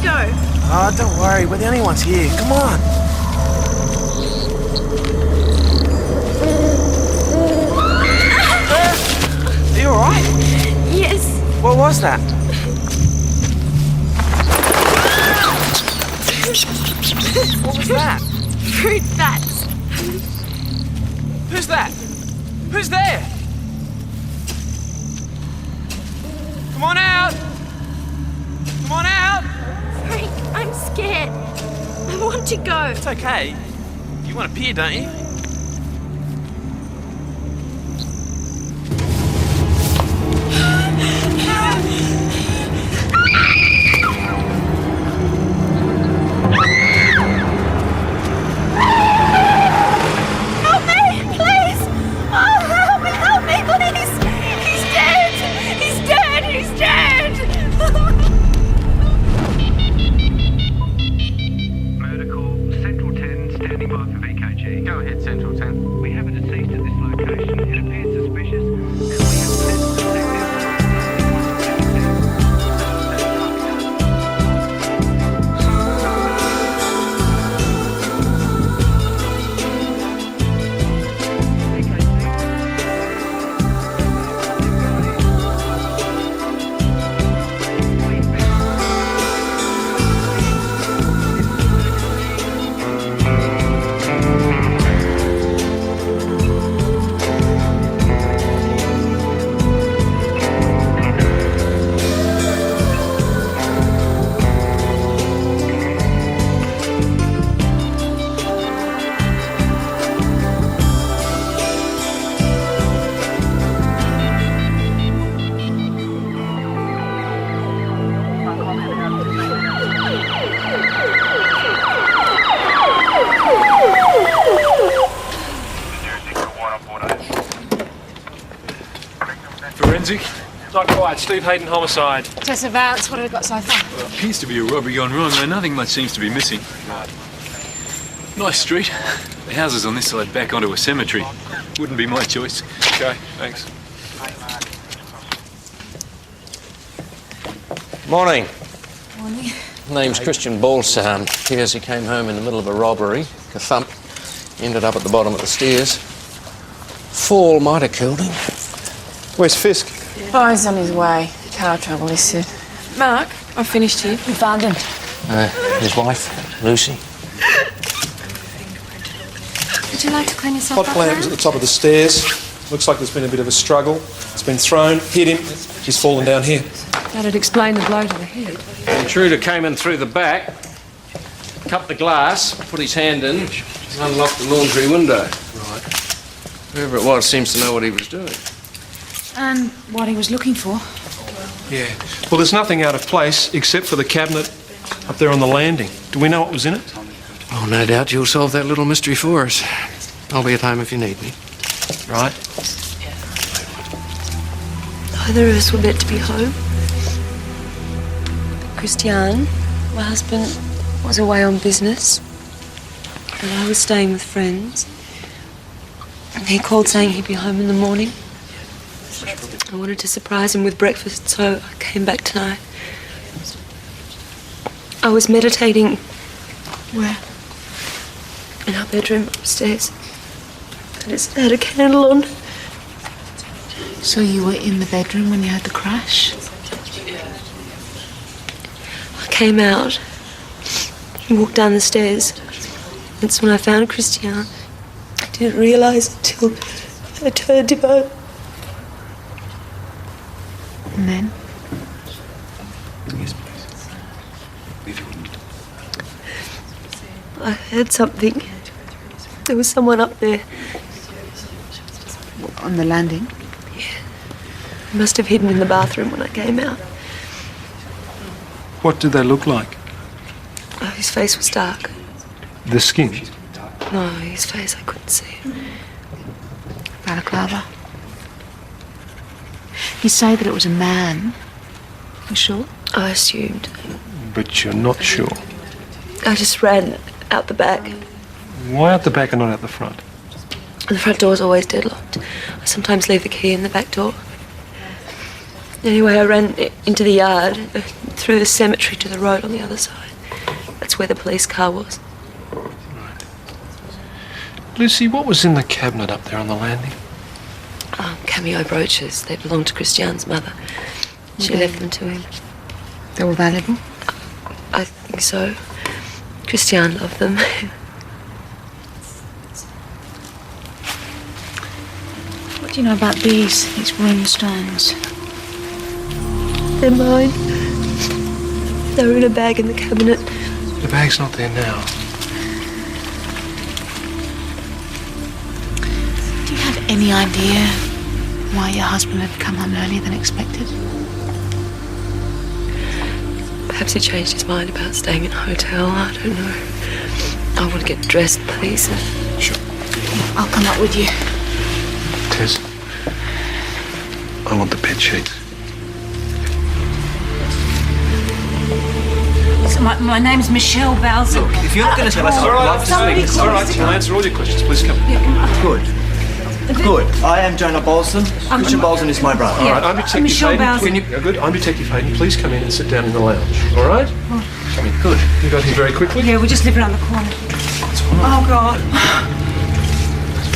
go. Oh, don't worry. We're the only ones here. Come on. Are you all right? Yes. What was that? What was that? Fruit bats. Who's that? Who's there? Come on out! Come on out! Frank, I'm scared. I want to go. It's okay. You want to pee, don't you? Help me, please! Oh, help me, please! He's dead! He's dead! He's dead! Murder call, Central 10, standing by for VKG. Go ahead, Central 10. We have a deceased at this location. It appears suspicious, and we have sent Forensic? Not quite. Steve Hayden homicide. Test of Vance, what have we got so far? Well, appears to be a robbery gone wrong, though nothing much seems to be missing. Nice street. The houses on this side back onto a cemetery. Wouldn't be my choice. Okay, thanks. Morning. Morning. Name's Christian Balsam. Appears he came home in the middle of a robbery. Ka-thump. Ended up at the bottom of the stairs. Fall might have killed him. Where's Fisk? Oh, he's on his way. Car trouble, he said. Mark, I've finished here. We found him. His wife, Lucy. Would you like to clean yourself Hot up, plant was at the top of the stairs. Looks like there's been a bit of a struggle. It's been thrown, hit him. He's fallen down here. That'd explain the blow to the head. The intruder came in through the back, cut the glass, put his hand in, and unlocked the laundry window. Right. Whoever it was seems to know what he was doing. And what he was looking for. Yeah. Well, there's nothing out of place except for the cabinet up there on the landing. Do we know what was in it? Oh, no doubt you'll solve that little mystery for us. I'll be at home if you need me. Right. Neither of us were meant to be home. Christian, my husband, was away on business, and I was staying with friends. And he called saying he'd be home in the morning. I wanted to surprise him with breakfast, so I came back tonight. I was meditating. Where? In our bedroom upstairs. And it had a candle on. So you were in the bedroom when you had the crash? I came out and walked down the stairs. That's when I found Christian. I didn't realise until I turned him over. And then? Yes, please. I heard something. There was someone up there. On the landing? He must have hidden in the bathroom when I came out. What did they look like? Oh, his face was dark. The skin? No, his face, I couldn't see it. Balaclava. You say that it was a man. You sure? I assumed. But you're not sure. I just ran out the back. Why out the back and not out the front? The front door's always deadlocked. I sometimes leave the key in the back door. Anyway, I ran into the yard. through the cemetery to the road on the other side. That's where the police car was. Lucy, what was in the cabinet up there on the landing? Cameo brooches. They belonged to Christiane's mother. She left them to him. They were valuable? I think so. Christiane loved them. What do you know about these rune stones? They're mine. They were in a bag in the cabinet. The bag's not there now. Do you have any idea why your husband had come home earlier than expected? Perhaps he changed his mind about staying in a hotel. I don't know. I want to get dressed, please. Sure. I'll come up with you. Tess, I want the bed sheets. So my name's Michelle Bowser. Look, if you're not going to tell us, All right, Somebody it's call all right. us. I'll answer all your questions. Please come. Good. Good. I am Jonah Bolson. Christian Bolson is my brother. All right, I'm Detective Michelle Hayden. Bowser. Can you... Good. I'm Detective Hayden. Please come in and sit down in the lounge. All right? Come in. Good. You got here very quickly? Yeah, we just live around the corner. Oh, God.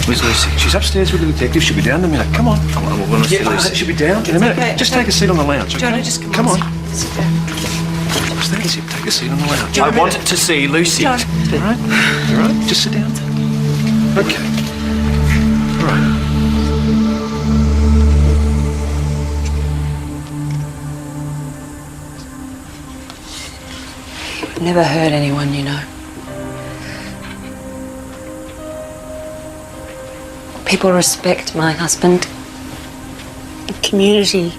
Where's Lucy? She's upstairs with the detective. She'll be down in a minute. Come on. I want to see Lucy. She'll be down in a minute. okay. Just take a seat on the lounge. Jonah, Okay? just come on. Sit down. That's it. Take a seat on the lounge. I wanted to see Lucy. Jonah. All right? All right? Just sit down. Okay. All right. Never hurt anyone, you know. People respect my husband. The community.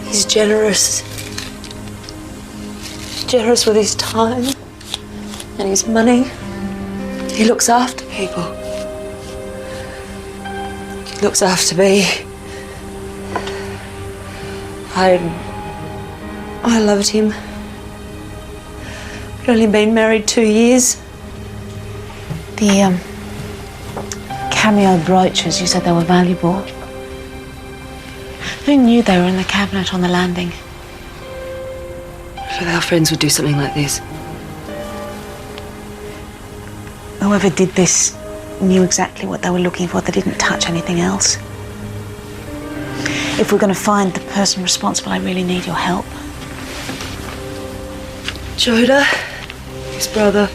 He's generous. He's generous with his time and his money. He looks after people. He looks after me. I loved him. We'd only been married 2 years. The cameo brooches, you said they were valuable. Who knew they were in the cabinet on the landing? So our friends would do something like this. Whoever did this knew exactly what they were looking for. They didn't touch anything else. If we're going to find the person responsible, I really need your help. Jonah, his brother,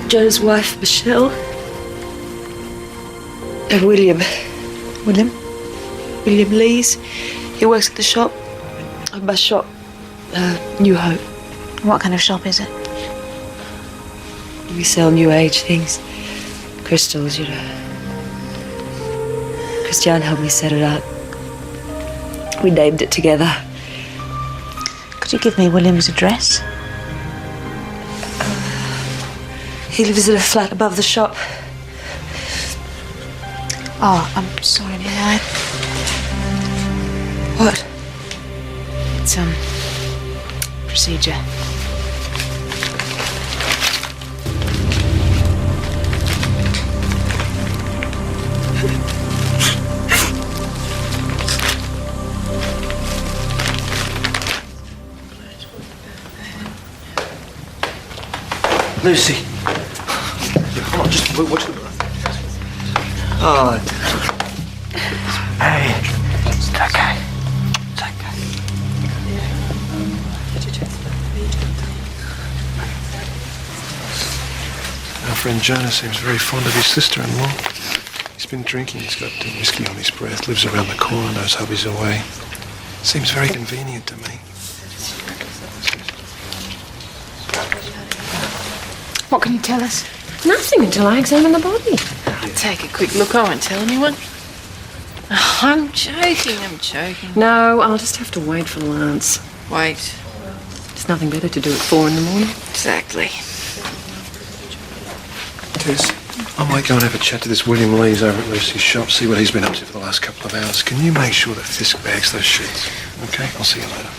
Jonah's wife, Michelle, and William. William? William Lees. He works at the shop, a bus shop, New Hope. What kind of shop is it? We sell new age things, crystals, you know. Christiane helped me set it up. We named it together. Could you give me William's address? He lives in a flat above the shop. Oh, I'm sorry, may I? What? It's, procedure. Lucy. Come on, just watch the breath. Oh. Hey. It's okay. It's okay. Our friend Jonah seems very fond of his sister-in-law. He's been drinking. He's got whiskey on his breath. Lives around the corner. Knows hubby's away. Seems very convenient to me. What can you tell us? Nothing until I examine the body. I'll take a quick look. I won't tell anyone. Oh, I'm joking. No, I'll just have to wait for Lance. Wait. There's nothing better to do at 4 in the morning. Exactly. Tess, I might go and have a chat to this William Lees over at Lucy's shop, see what he's been up to for the last couple of hours. Can you make sure that Fisk bags those sheets? Okay, I'll see you later.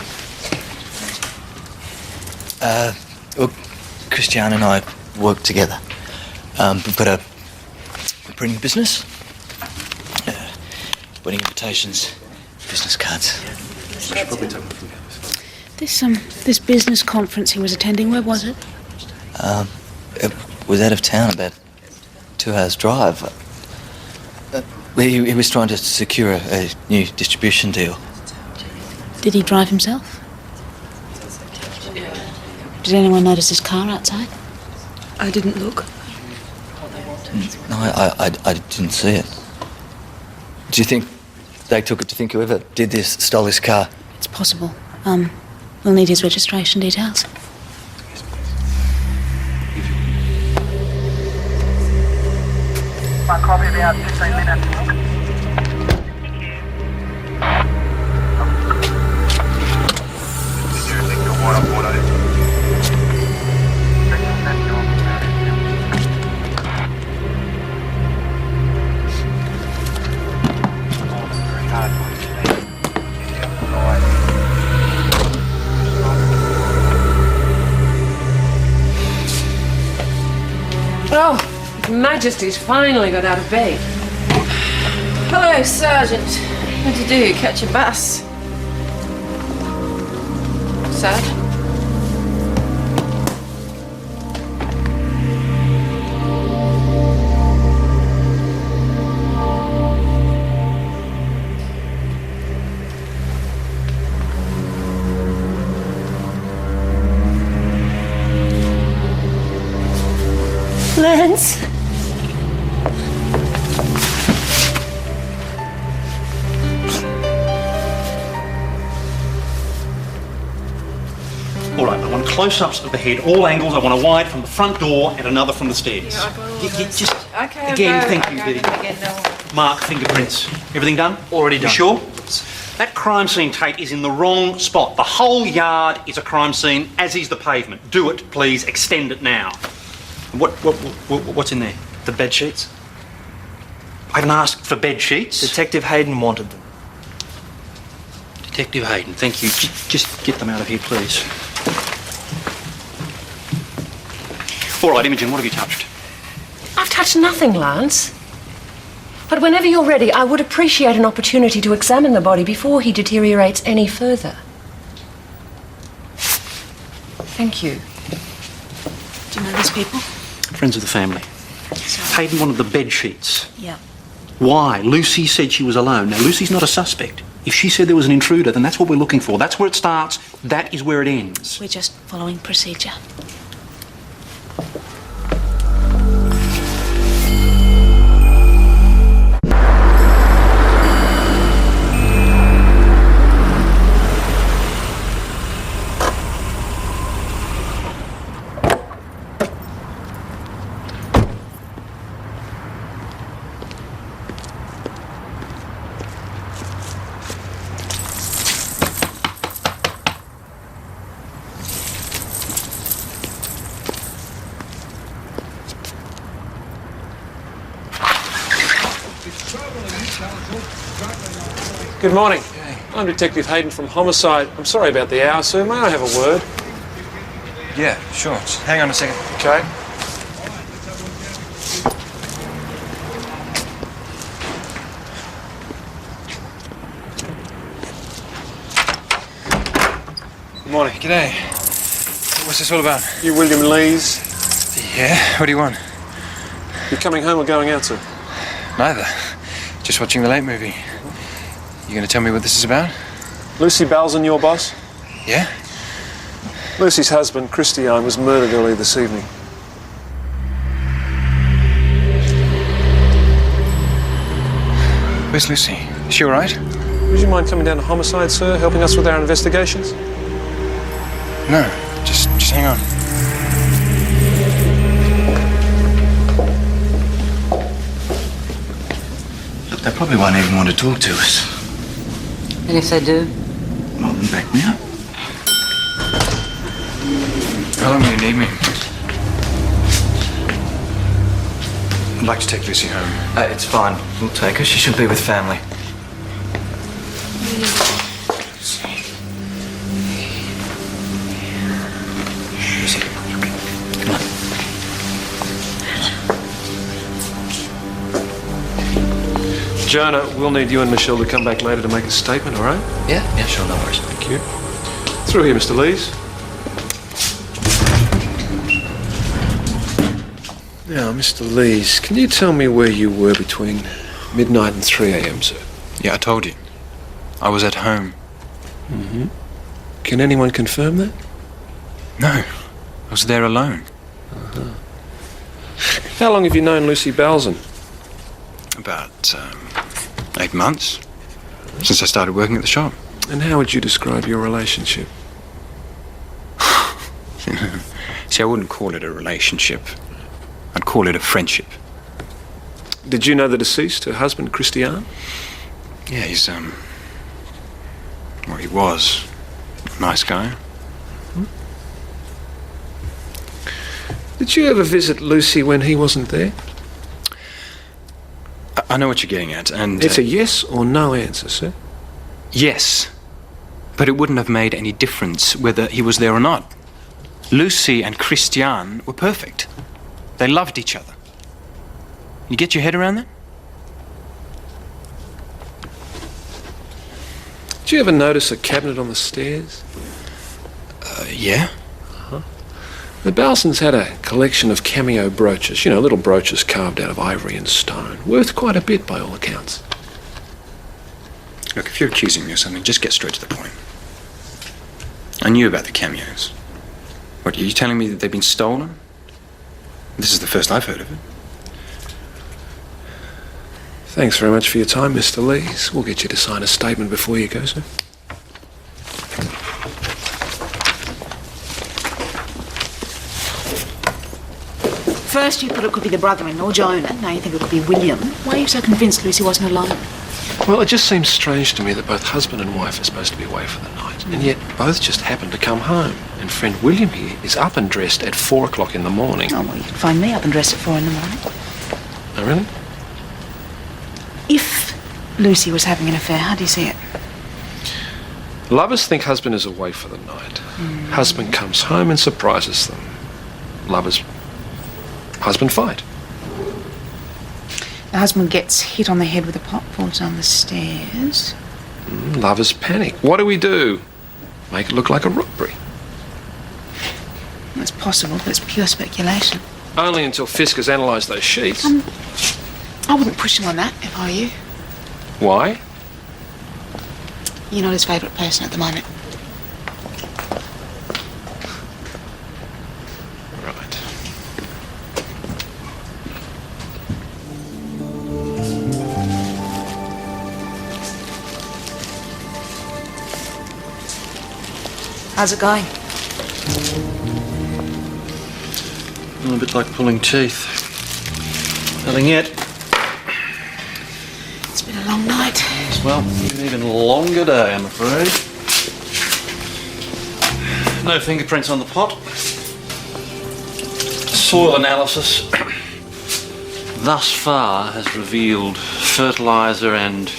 Well, Christiane and I work together. We've got a printing business. wedding invitations, business cards. This business conference he was attending, where was it? It was out of town, about 2 hours' drive. He was trying to secure a new distribution deal. Did he drive himself? Did anyone notice his car outside? I didn't look. No, I didn't see it. Do you think they took it to think whoever did this stole his car? It's possible. We'll need his registration details. My copy about 15 minutes. Oh, His Majesty's finally got out of bed. Hello, Sergeant. What'd you do? Catch a bus? Sad? Lance? All right, I want close-ups of the head, all angles. I want a wide from the front door and another from the stairs. Just Okay, again, I'll go. thank you, I'll go Betty. again, no. Mark, fingerprints. Everything done? Already You done. sure? That crime scene, Tate, is in the wrong spot. The whole yard is a crime scene, as is the pavement. Do it, please. Extend it now. What's in there? The bed sheets? I haven't asked for bed sheets. Detective Hayden wanted them. Detective Hayden, thank you. Just get them out of here, please. All right, Imogen, what have you touched? I've touched nothing, Lance. But whenever you're ready, I would appreciate an opportunity to examine the body before he deteriorates any further. Thank you. Do you know these people? Friends of the family. Hayden wanted the bed sheets. Yeah. Why? Lucy said she was alone. Now, Lucy's not a suspect. If she said there was an intruder, then that's what we're looking for. That's where it starts. That is where it ends. We're just following procedure. Good morning. I'm Detective Hayden from Homicide. I'm sorry about the hour, sir. May I have a word? Yeah, sure. Just hang on a second. Okay. Good morning. G'day. What's this all about? You William Lees? Yeah? What do you want? You coming home or going out, sir? Neither. Just watching the late movie. You gonna tell me what this is about? Lucy Balzan, your boss? Yeah? Lucy's husband, Christiane, was murdered earlier this evening. Where's Lucy? Is she all right? Would you mind coming down to Homicide, sir, helping us with our investigations? No. Just hang on. Look, they probably won't even want to talk to us. And if they do? Well, then back me up. How long do you need me? I'd like to take Lucy home. It's fine. We'll take her. She should be with family. Lucy, come on. Jonah, we'll need you and Michelle to come back later to make a statement, all right? Yeah, sure, no worries. Thank you. Through here, Mr. Lees. Now, Mr. Lees, can you tell me where you were between midnight and 3 a.m., sir? Yeah, I told you. I was at home. Mm-hmm. Can anyone confirm that? No, I was there alone. Uh-huh. How long have you known Lucy Balzan? About 8 months, since I started working at the shop. And how would you describe your relationship? See, I wouldn't call it a relationship. I'd call it a friendship. Did you know the deceased, her husband, Christian? Yeah, he's, well, he was a nice guy. Did you ever visit Lucy when he wasn't there? I know what you're getting at, and... It's a yes or no answer, sir. Yes, but it wouldn't have made any difference whether he was there or not. Lucy and Christian were perfect. They loved each other. You get your head around that? Did you ever notice a cabinet on the stairs? Yeah. Uh-huh. The Balsons had a collection of cameo brooches, you know, little brooches carved out of ivory and stone, worth quite a bit by all accounts. Look, if you're accusing me of something, just get straight to the point. I knew about the cameos. What, are you telling me that they've been stolen? This is the first I've heard of it. Thanks very much for your time, Mr. Lees. We'll get you to sign a statement before you go, sir. First you thought it could be the brother-in-law, Jonah. Now you think it could be William. Why are you so convinced Lucy wasn't alone? Well, it just seems strange to me that both husband and wife are supposed to be away for the night, and yet both just happen to come home. And friend William here is up and dressed at 4 o'clock in the morning. Oh, well, you can find me up and dressed at 4 in the morning. Oh, really? If Lucy was having an affair, how do you see it? Lovers think husband is away for the night. Husband comes home and surprises them. Lovers... husband fight. The husband gets hit on the head with a pot, falls down the stairs. Lovers panic. What do? Make it look like a robbery. It's possible, but it's pure speculation. Only until Fisk has analysed those sheets. I wouldn't push him on that, if I were you. Why? You're not his favourite person at the moment. Right. How's it going? Well, a bit like pulling teeth. Nothing yet. It's been a long night. Well, an even longer day, I'm afraid. No fingerprints on the pot. Soil analysis thus far has revealed fertiliser and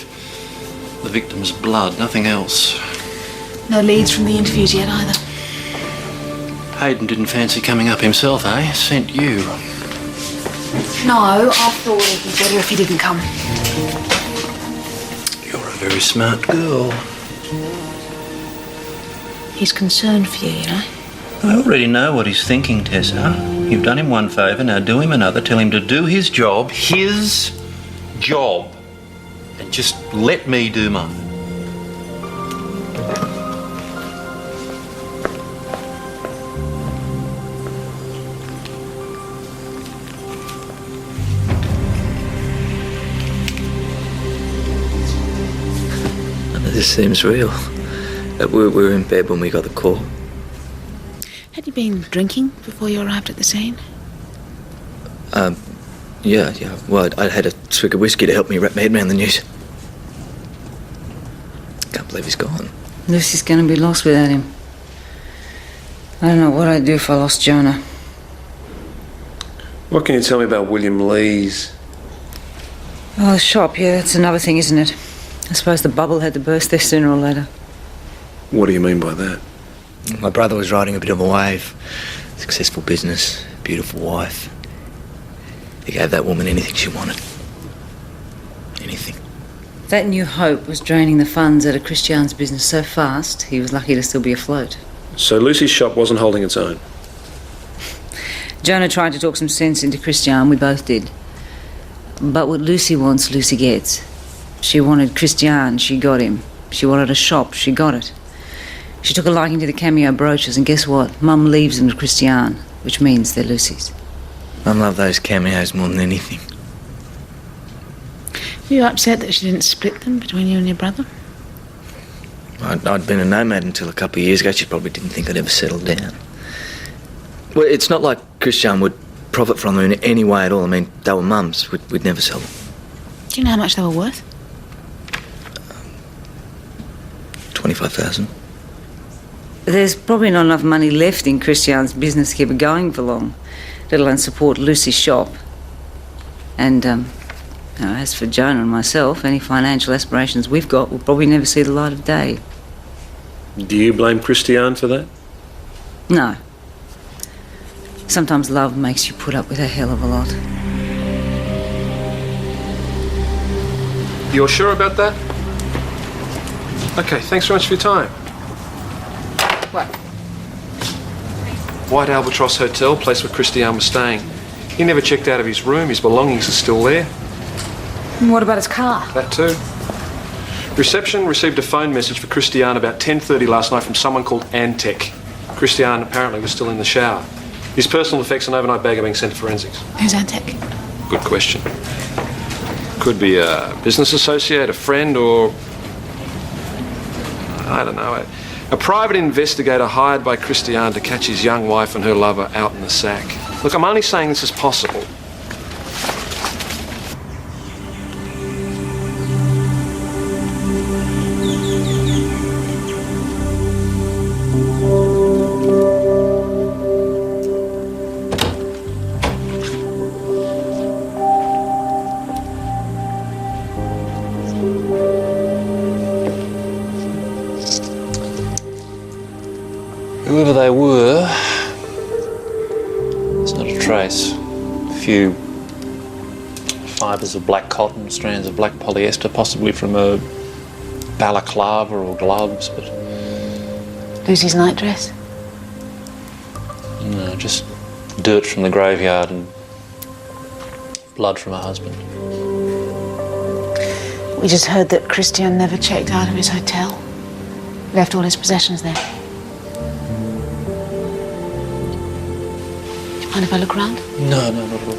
the victim's blood, nothing else. No leads from the interviews yet either. Hayden didn't fancy coming up himself, eh? Sent you. No, I thought it'd be better if he didn't come. You're a very smart girl. He's concerned for you, you know. I already know what he's thinking, Tessa. You've done him one favour, now do him another. Tell him to do his job. His job. And just let me do mine. This seems real. We were in bed when we got the call. Had you been drinking before you arrived at the scene? Yeah. Well, I had a swig of whiskey to help me wrap my head around the news. Can't believe he's gone. Lucy's going to be lost without him. I don't know what I'd do if I lost Jonah. What can you tell me about William Lees? Oh, the shop, yeah, that's another thing, isn't it? I suppose the bubble had to burst there sooner or later. What do you mean by that? My brother was riding a bit of a wave. Successful business, beautiful wife. He gave that woman anything she wanted. Anything. That new hope was draining the funds out of Christian's business so fast, he was lucky to still be afloat. So Lucy's shop wasn't holding its own? Jonah tried to talk some sense into Christian, we both did. But what Lucy wants, Lucy gets. She wanted Christian, she got him. She wanted a shop, she got it. She took a liking to the cameo brooches, and guess what? Mum leaves them to Christian, which means they're Lucy's. Mum loved those cameos more than anything. Were you upset that she didn't split them between you and your brother? I'd been a nomad until a couple of years ago. She probably didn't think I'd ever settle down. Well, it's not like Christian would profit from them in any way at all. I mean, they were Mum's. We'd never sell them. Do you know how much they were worth? 25,000. There's probably not enough money left in Christian's business to keep it going for long, let alone support Lucy's shop. And, as for Jonah and myself, any financial aspirations we've got will probably never see the light of day. Do you blame Christian for that? No. Sometimes love makes you put up with a hell of a lot. You're sure about that? Okay, thanks very much for your time. What? White Albatross Hotel, place where Christian was staying. He never checked out of his room. His belongings are still there. And what about his car? That too. Reception received a phone message for Christian about 10:30 last night from someone called Antec. Christian apparently was still in the shower. His personal effects and overnight bag are being sent to forensics. Who's Antec? Good question. Could be a business associate, a friend, or... I don't know. A private investigator hired by Christian to catch his young wife and her lover out in the sack. Look, I'm only saying this is possible. Whoever they were, there's not a trace. A few fibres of black cotton, strands of black polyester, possibly from a balaclava or gloves, but... Lucy's nightdress? No, just dirt from the graveyard and blood from her husband. We just heard that Christian never checked out of his hotel. Left all his possessions there. Mind if I look around? No, not at all.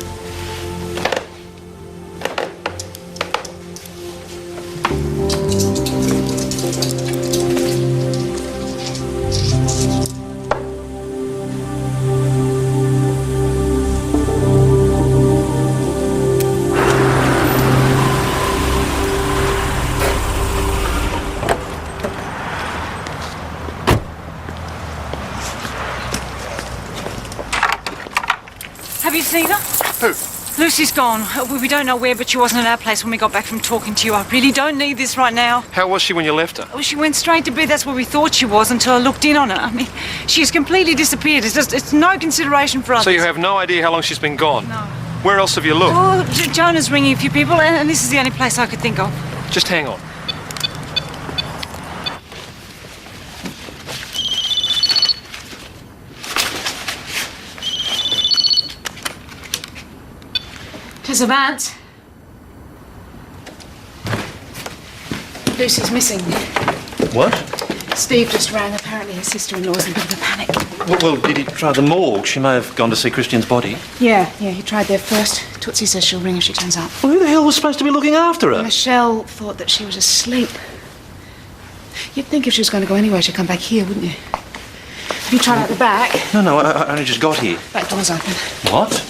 Have you seen her? Who? Lucy's gone. We don't know where, but she wasn't at our place when we got back from talking to you. I really don't need this right now. How was she when you left her? Well, she went straight to bed. That's where we thought she was until I looked in on her. I mean, she's completely disappeared. It's no consideration for us. So you have no idea how long she's been gone? No. Where else have you looked? Oh, Jonah's ringing a few people, and this is the only place I could think of. Just hang on. Tessa Vance. Lucy's missing. What? Steve just rang. Apparently his sister-in-law's in a bit of a panic. Well, did he try the morgue? She may have gone to see Christian's body. Yeah, he tried there first. Tootsie says she'll ring if she turns up. Well, who the hell was supposed to be looking after her? Michelle thought that she was asleep. You'd think if she was going to go anywhere, she'd come back here, wouldn't you? Have you tried out the back? No, I only just got here. Back door's open. What?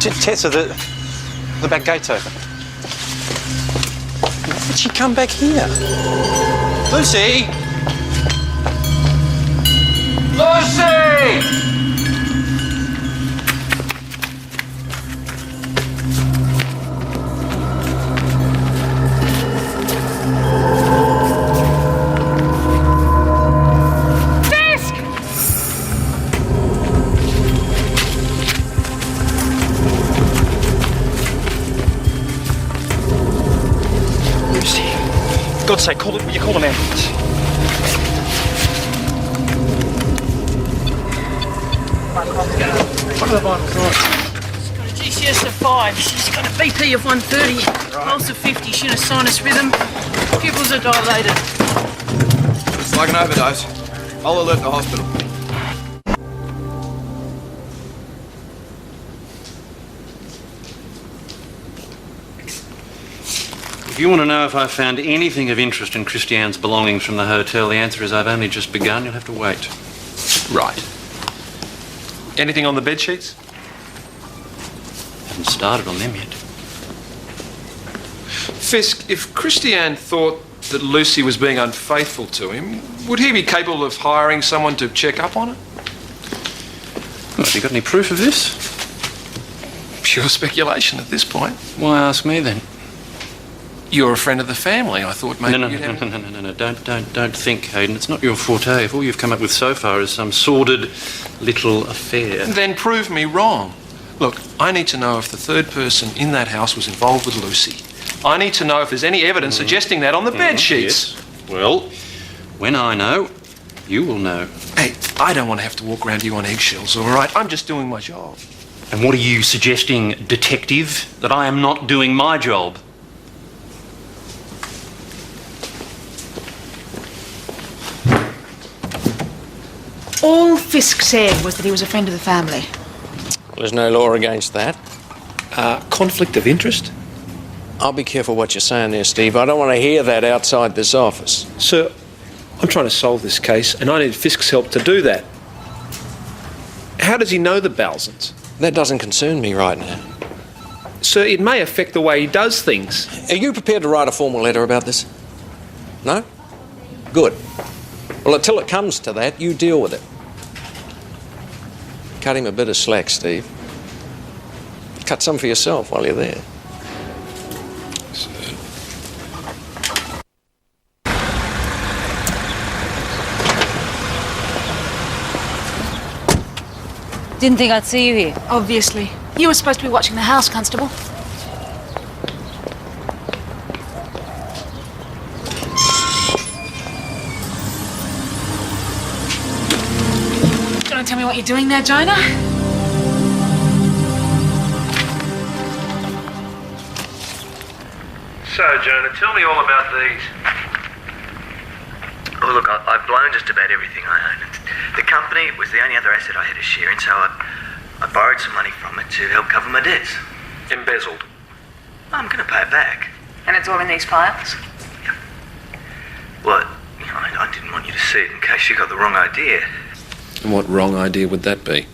Tessa, the back gate's open. Why did she come back here? Lucy! Lucy! For God's sake, will you call an ambulance? What are the vitals like? She's got a GCS of 5. She's got a BP of 130. Pulse of 50. She had a sinus rhythm. Pupils are dilated. It's like an overdose. I'll alert the hospital. If you want to know if I found anything of interest in Christiane's belongings from the hotel, the answer is I've only just begun. You'll have to wait. Right. Anything on the bed sheets? Haven't started on them yet. Fisk, if Christiane thought that Lucy was being unfaithful to him, would he be capable of hiring someone to check up on her? Well, have you got any proof of this? Pure speculation at this point. Why ask me then? You're a friend of the family. I thought maybe No. Don't think, Hayden. It's not your forte. If all you've come up with so far is some sordid little affair. Then prove me wrong. Look, I need to know if the third person in that house was involved with Lucy. I need to know if there's any evidence suggesting that on the bed sheets. Yes. Well, when I know, you will know. Hey, I don't want to have to walk around you on eggshells, all right? I'm just doing my job. And what are you suggesting, detective? That I am not doing my job? All Fisk said was that he was a friend of the family. Well, there's no law against that. Conflict of interest? I'll be careful what you're saying there, Steve. I don't want to hear that outside this office. Sir, I'm trying to solve this case, and I need Fisk's help to do that. How does he know the Balsons? That doesn't concern me right now. Sir, it may affect the way he does things. Are you prepared to write a formal letter about this? No? Good. Well, until it comes to that, you deal with it. Cut him a bit of slack, Steve. Cut some for yourself while you're there. Didn't think I'd see you here. Obviously. You were supposed to be watching the house, Constable. Do you want to tell me what you're doing there, Jonah? So, Jonah, tell me all about these. Oh, look, I've blown just about everything I own. The company was the only other asset I had a share in, so I borrowed some money from it to help cover my debts. Embezzled. I'm going to pay it back. And it's all in these files? Well, I didn't want you to see it in case you got the wrong idea. And what wrong idea would that be?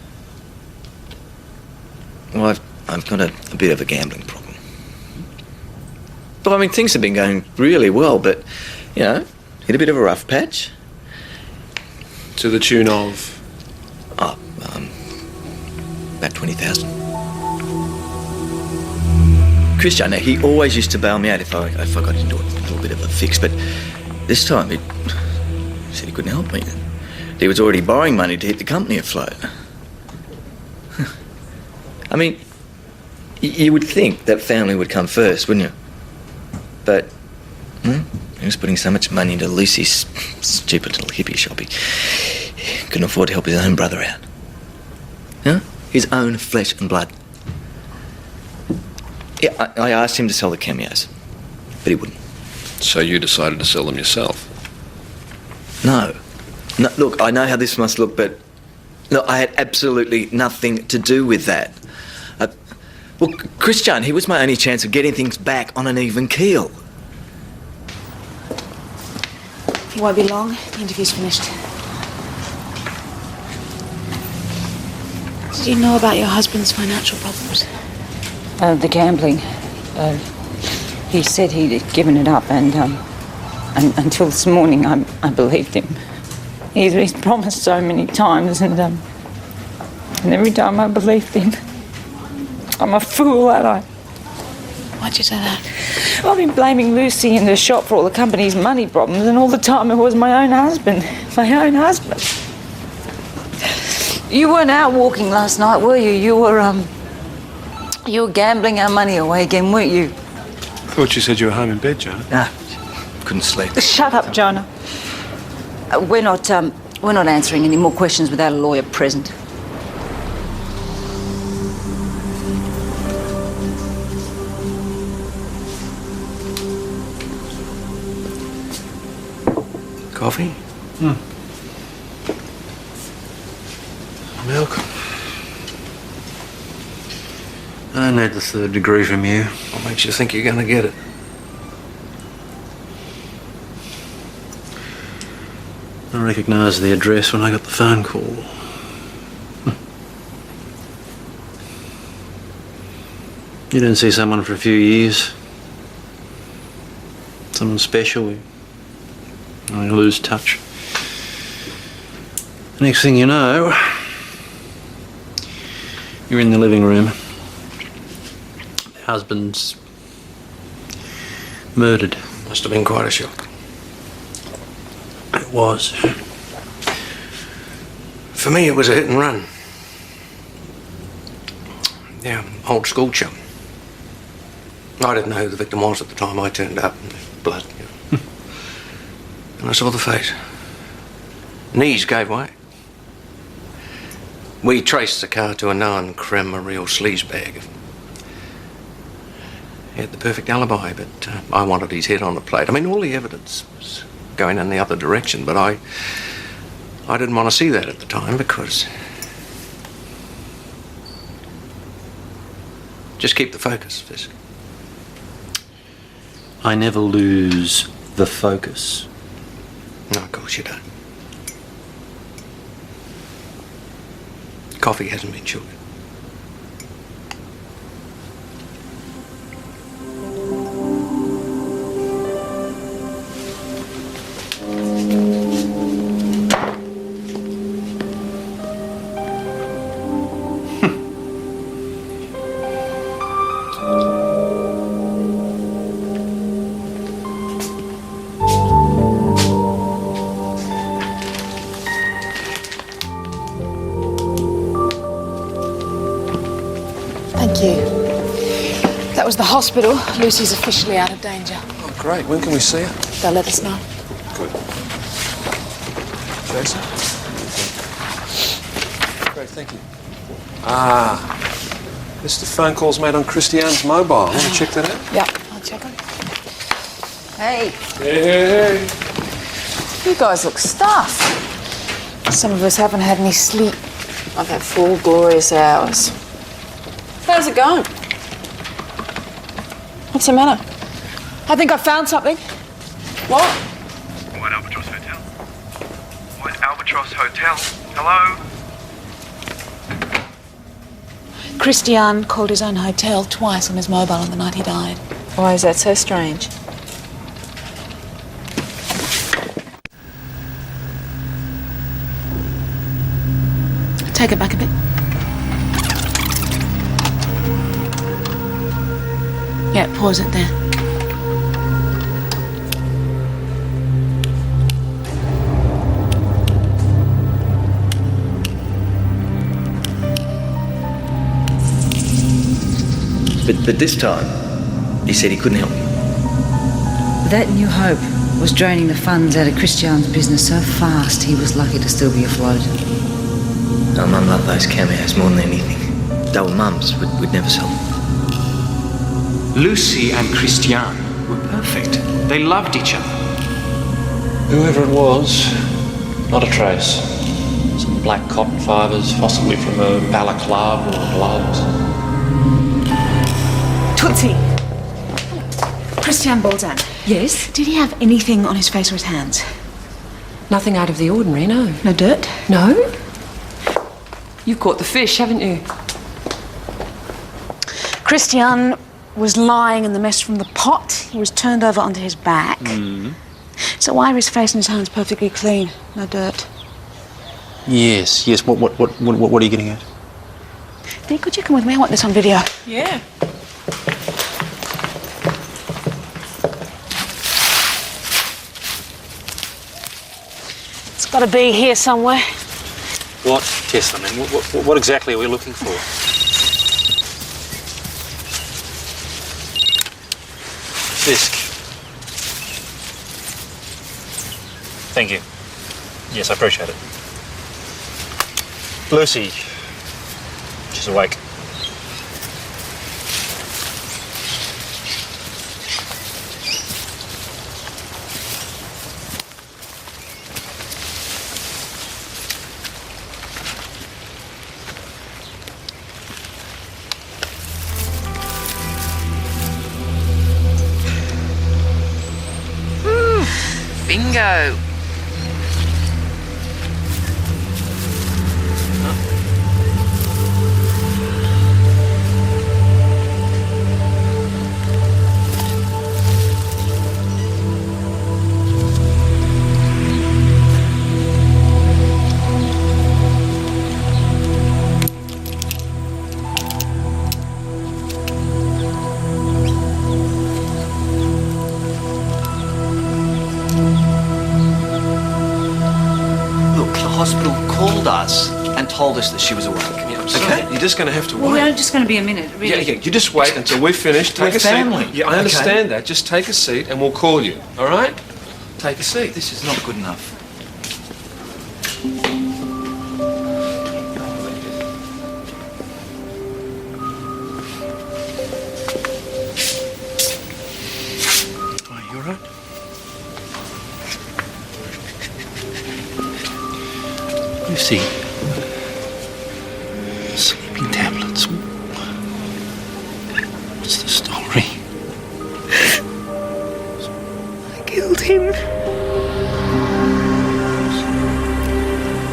Well, I've got a bit of a gambling problem. But I mean, things have been going really well, but, you know, hit a bit of a rough patch. To the tune of? About 20,000. Christian, he always used to bail me out if I got into a little bit of a fix, but this time he said he couldn't help me. He was already borrowing money to hit the company afloat. I mean, you would think that family would come first, wouldn't you? But he was putting so much money into Lucy's stupid little hippie shop. He couldn't afford to help his own brother out. Huh? His own flesh and blood. Yeah, I asked him to sell the cameos, but he wouldn't. So you decided to sell them yourself? No, look, I know how this must look, but no, I had absolutely nothing to do with that. Well, Christian, he was my only chance of getting things back on an even keel. It won't be long. The interview's finished. Did you know about your husband's financial problems? The gambling. He said he'd given it up, and until this morning, I believed him. He's promised so many times, and every time I believed him. I'm a fool, aren't I? Why'd you say that? I've been blaming Lucy in the shop for all the company's money problems, and all the time it was my own husband. My own husband. You weren't out walking last night, were you? You were gambling our money away again, weren't you? I thought you said you were home in bed, Jonah. Nah, couldn't sleep. Shut up, Jonah. We're not answering any more questions without a lawyer present. Coffee? Milk? I don't need the third degree from you. What makes you think you're going to get it? I recognised the address when I got the phone call. You don't see someone for a few years. Someone special. I lose touch. Next thing you know, you're in the living room. The husband's murdered. Must have been quite a shock. It was. For me, it was a hit and run. Yeah, old school chum. I didn't know who the victim was at the time I turned up. Blood, you know. And I saw the face. Knees gave way. We traced the car to a known creme, a real sleazebag. He had the perfect alibi, but I wanted his head on the plate. I mean, all the evidence was going in the other direction, but I didn't want to see that at the time because... Just keep the focus, Fisk. I never lose the focus. No, of course you don't. Coffee hasn't been sugared. Thank you. That was the hospital. Lucy's officially out of danger. Oh, great. When can we see her? They'll let us know. Good. Jason? Great, thank you. Ah. This is the phone calls made on Christiane's mobile. Want to check that out? Yep, I'll check them. Hey. Hey. You guys look stuffed. Some of us haven't had any sleep. I've had 4 glorious hours. How's it going? What's the matter? I think I found something. What? White Albatross Hotel? White Albatross Hotel? Hello? Christian called his own hotel twice on his mobile on the night he died. Why is that so strange? Take it back a bit. Yeah, pause it there. But this time, he said he couldn't help me. That new hope was draining the funds out of Christian's business so fast he was lucky to still be afloat. Our mum loved those cameos more than anything. They were mums. We'd never sell them. Lucy and Christian were perfect. They loved each other. Whoever it was, not a trace. Some black cotton fibres, possibly from a balaclava or gloves. Tootsie! Christian Baldan. Yes? Did he have anything on his face or his hands? Nothing out of the ordinary, no. No dirt? No? You've caught the fish, haven't you? Christian was lying in the mess from the pot. He was turned over onto his back. So why are his face and his hands perfectly clean? No dirt. Yes. What are you getting at? Dee, could you come with me? I want this on video. Yeah. It's got to be here somewhere. What, Tess? I mean, what exactly are we looking for? Fisk. Thank you. Yes, I appreciate it. Lucy, she's awake. Bingo. Look, the hospital called us and told us that she was awake. Yeah, I'm sorry. You're just going to have to Well, wait. we're only just going to be a minute, really. Yeah, you just wait until we're finished. Take We're a family. seat. Yeah, I understand that. Just take a seat and we'll call you. All right? Take a seat. This is not good enough. Are you all right? Lucy. Sleeping tablets. What's the story? I killed him.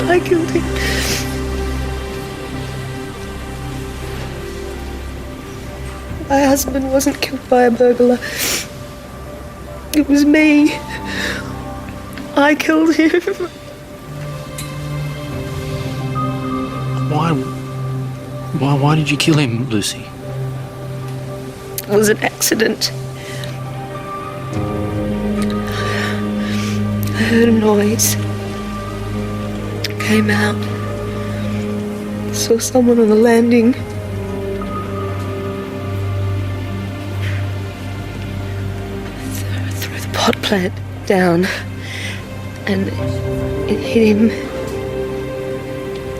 I killed him. My husband wasn't killed by a burglar. It was me. I killed him. Why did you kill him, Lucy? It was an accident. I heard a noise. Came out. Saw someone on the landing. Threw the pot plant down. And it hit him.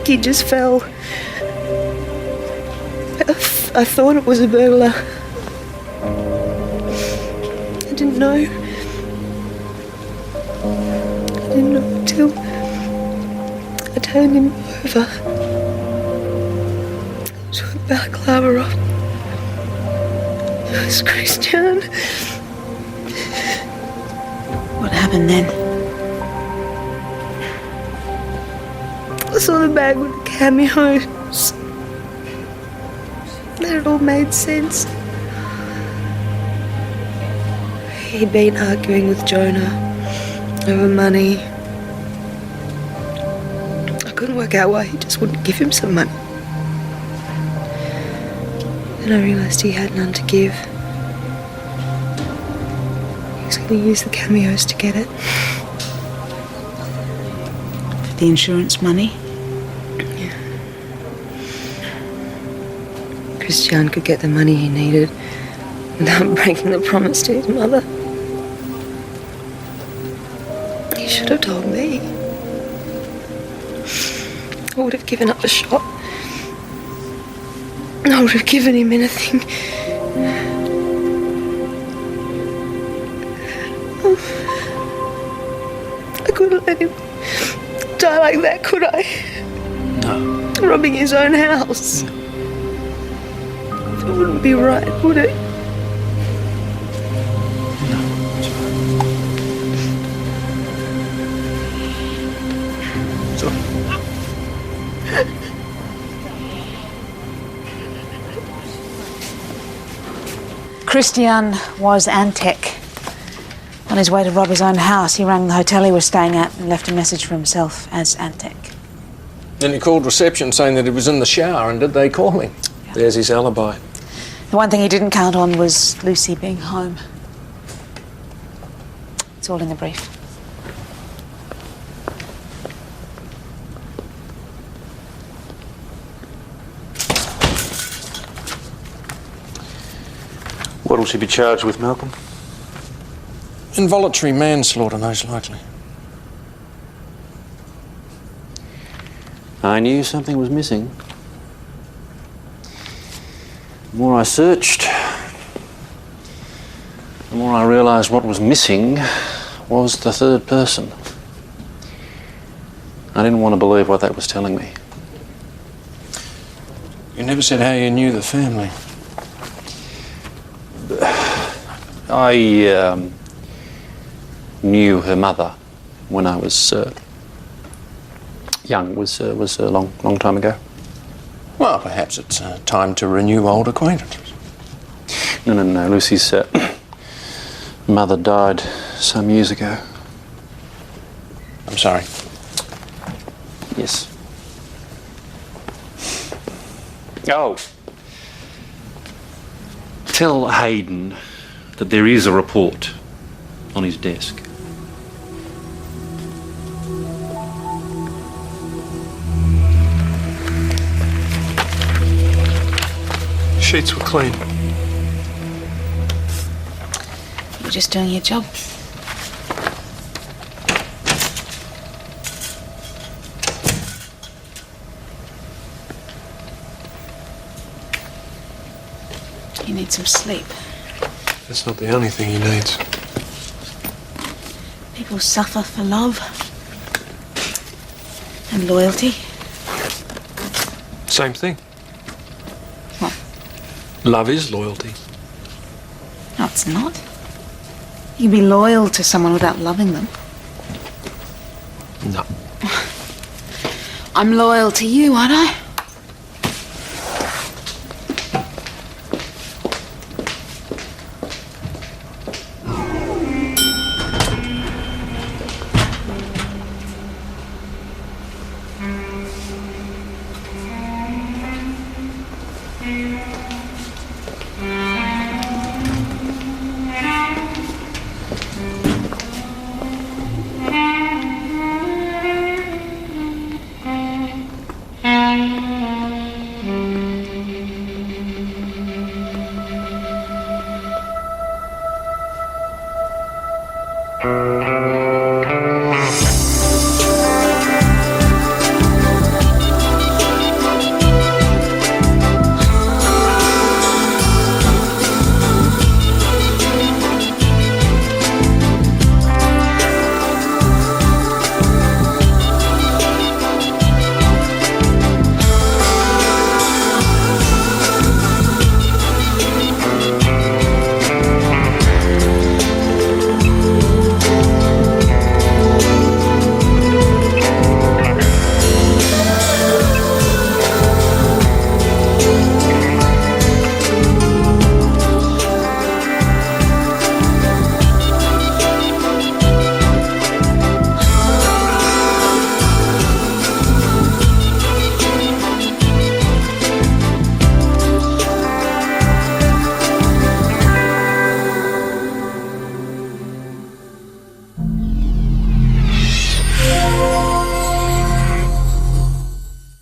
He just fell. I thought it was a burglar. I didn't know. I didn't know until I turned him over. Took the balaclava off. It was Christian. What happened then? I saw the bag with the cameos. Then it all made sense. He'd been arguing with Jonah over money. I couldn't work out why he just wouldn't give him some money. Then I realised he had none to give. He was going to use the cameos to get it. The insurance money? Christian could get the money he needed without breaking the promise to his mother. He should have told me. I would have given up the shop. I would have given him anything. I couldn't let him die like that, could I? No. Robbing his own house. It wouldn't be right, would it? Christian was Antec. On his way to rob his own house, he rang the hotel he was staying at and left a message for himself as Antec. Then he called reception saying that he was in the shower, and did they call him? Yeah. There's his alibi. The one thing he didn't count on was Lucy being home. It's all in the brief. What'll she be charged with, Malcolm? Involuntary manslaughter, most likely. I knew something was missing. The more I searched, the more I realised what was missing was the third person. I didn't want to believe what that was telling me. You never said how you knew the family. I knew her mother when I was young. Was a long time ago. Well, perhaps it's time to renew old acquaintances. No. Lucy's mother died some years ago. I'm sorry. Yes. Oh. Tell Hayden that there is a report on his desk. Sheets were clean. You're just doing your job. You need some sleep. That's not the only thing he needs. People suffer for love and loyalty. Same thing. What? Love is loyalty. No, it's not. You can be loyal to someone without loving them. No. I'm loyal to you, aren't I?